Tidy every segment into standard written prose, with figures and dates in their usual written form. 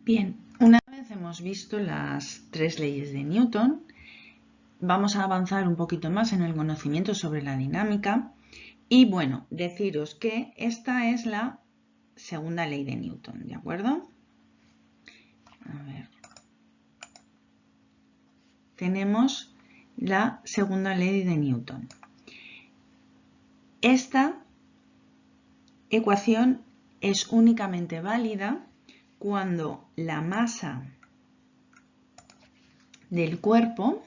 Bien, una vez hemos visto las tres leyes de Newton, vamos a avanzar un poquito más en el conocimiento sobre la dinámica y bueno, deciros que esta es la segunda ley de Newton, ¿de acuerdo? A ver. Tenemos la segunda ley de Newton. Esta ecuación es únicamente válida cuando la masa del cuerpo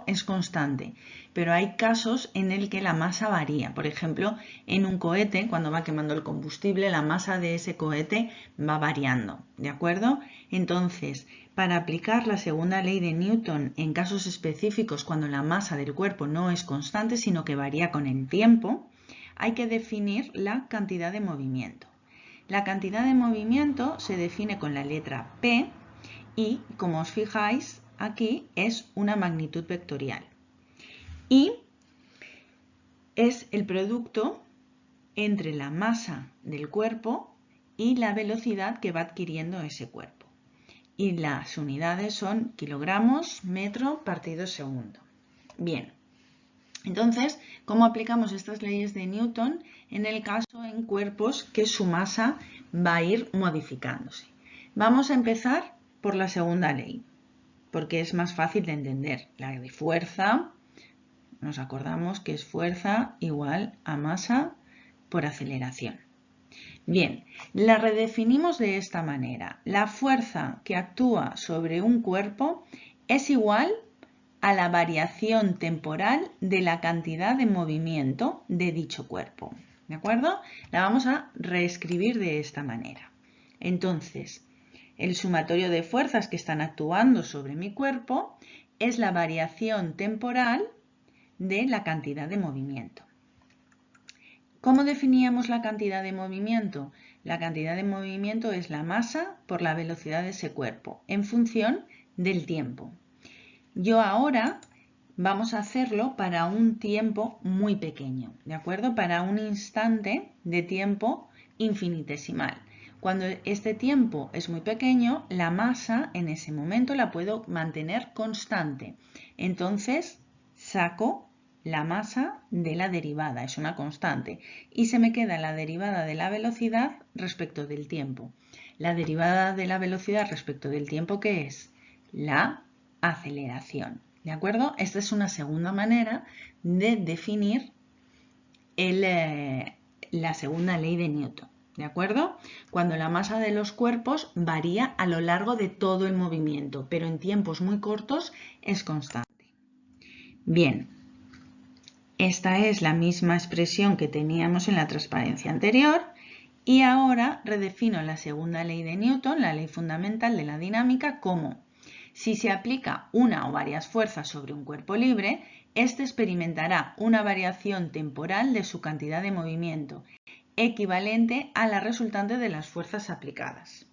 es constante, pero hay casos en el que la masa varía. Por ejemplo, en un cohete, cuando va quemando el combustible, la masa de ese cohete va variando, ¿de acuerdo? Entonces, para aplicar la segunda ley de Newton en casos específicos cuando la masa del cuerpo no es constante, sino que varía con el tiempo, hay que definir la cantidad de movimiento. La cantidad de movimiento se define con la letra P y, como os fijáis, aquí es una magnitud vectorial. Y es el producto entre la masa del cuerpo y la velocidad que va adquiriendo ese cuerpo. Y las unidades son kilogramos, metro, partido segundo. Bien, entonces, ¿cómo aplicamos estas leyes de Newton en el caso en cuerpos que su masa va a ir modificándose? Vamos a empezar por la segunda ley, porque es más fácil de entender. La de fuerza, nos acordamos que es fuerza igual a masa por aceleración. Bien, la redefinimos de esta manera. La fuerza que actúa sobre un cuerpo es igual a la variación temporal de la cantidad de movimiento de dicho cuerpo. ¿De acuerdo? La vamos a reescribir de esta manera. Entonces, el sumatorio de fuerzas que están actuando sobre mi cuerpo es la variación temporal de la cantidad de movimiento. ¿Cómo definíamos la cantidad de movimiento? La cantidad de movimiento es la masa por la velocidad de ese cuerpo en función del tiempo. Yo ahora vamos a hacerlo para un tiempo muy pequeño, ¿de acuerdo? Para un instante de tiempo infinitesimal. Cuando este tiempo es muy pequeño, la masa en ese momento la puedo mantener constante. Entonces saco la masa de la derivada, es una constante, y se me queda la derivada de la velocidad respecto del tiempo. La derivada de la velocidad respecto del tiempo, ¿qué es? La aceleración. ¿De acuerdo? Esta es una segunda manera de definir la segunda ley de Newton. ¿De acuerdo? Cuando la masa de los cuerpos varía a lo largo de todo el movimiento, pero en tiempos muy cortos es constante. Bien, esta es la misma expresión que teníamos en la transparencia anterior y ahora redefino la segunda ley de Newton, la ley fundamental de la dinámica, como si se aplica una o varias fuerzas sobre un cuerpo libre, éste experimentará una variación temporal de su cantidad de movimiento, equivalente a la resultante de las fuerzas aplicadas.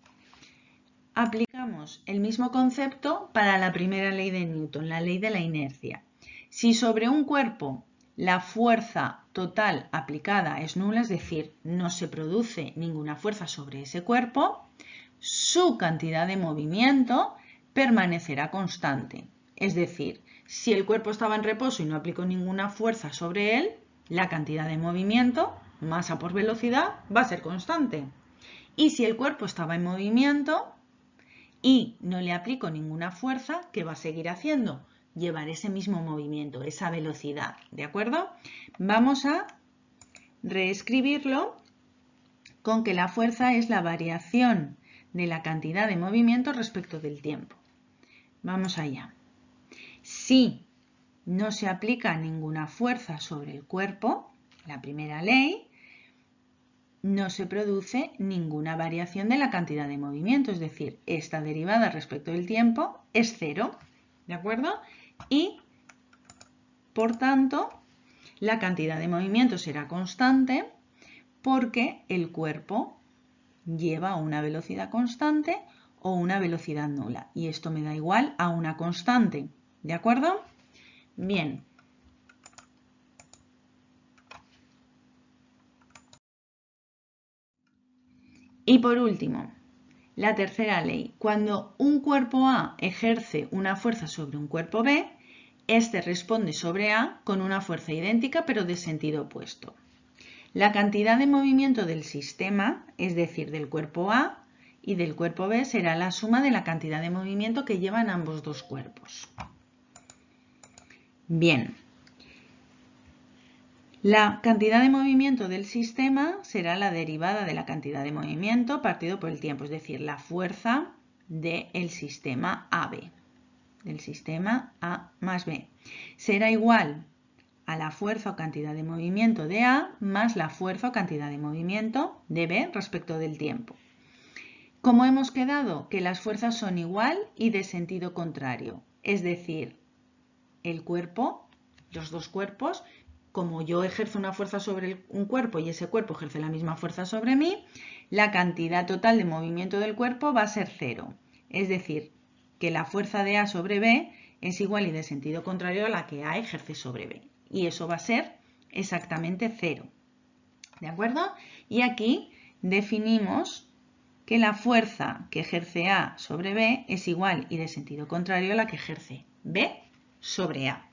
Aplicamos el mismo concepto para la primera ley de Newton, la ley de la inercia. Si sobre un cuerpo la fuerza total aplicada es nula, es decir, no se produce ninguna fuerza sobre ese cuerpo, su cantidad de movimiento permanecerá constante. Es decir, si el cuerpo estaba en reposo y no aplico ninguna fuerza sobre él, la cantidad de movimiento, masa por velocidad, va a ser constante. Y si el cuerpo estaba en movimiento y no le aplico ninguna fuerza, ¿qué va a seguir haciendo? Llevar ese mismo movimiento, esa velocidad, ¿de acuerdo? Vamos a reescribirlo con que la fuerza es la variación de la cantidad de movimiento respecto del tiempo. Vamos allá. Si no se aplica ninguna fuerza sobre el cuerpo, la primera ley, no se produce ninguna variación de la cantidad de movimiento, es decir, esta derivada respecto del tiempo es cero, ¿de acuerdo? Y, por tanto, la cantidad de movimiento será constante porque el cuerpo lleva una velocidad constante o una velocidad nula. Y esto me da igual a una constante. ¿De acuerdo? Bien. Y por último, La tercera ley, cuando un cuerpo A ejerce una fuerza sobre un cuerpo B, este responde sobre A con una fuerza idéntica pero de sentido opuesto. La cantidad de movimiento del sistema, es decir, del cuerpo A y del cuerpo B, será la suma de la cantidad de movimiento que llevan ambos dos cuerpos. Bien. La cantidad de movimiento del sistema será la derivada de la cantidad de movimiento partido por el tiempo, es decir, la fuerza del sistema AB, del sistema A más B. Será igual a la fuerza o cantidad de movimiento de A más la fuerza o cantidad de movimiento de B respecto del tiempo. ¿Cómo hemos quedado? Que las fuerzas son igual y de sentido contrario, es decir, el cuerpo, los dos cuerpos, como yo ejerzo una fuerza sobre un cuerpo y ese cuerpo ejerce la misma fuerza sobre mí, la cantidad total de movimiento del cuerpo va a ser 0. Es decir, que la fuerza de A sobre B es igual y de sentido contrario a la que A ejerce sobre B. Y eso va a ser exactamente 0. ¿De acuerdo? Y aquí definimos que la fuerza que ejerce A sobre B es igual y de sentido contrario a la que ejerce B sobre A.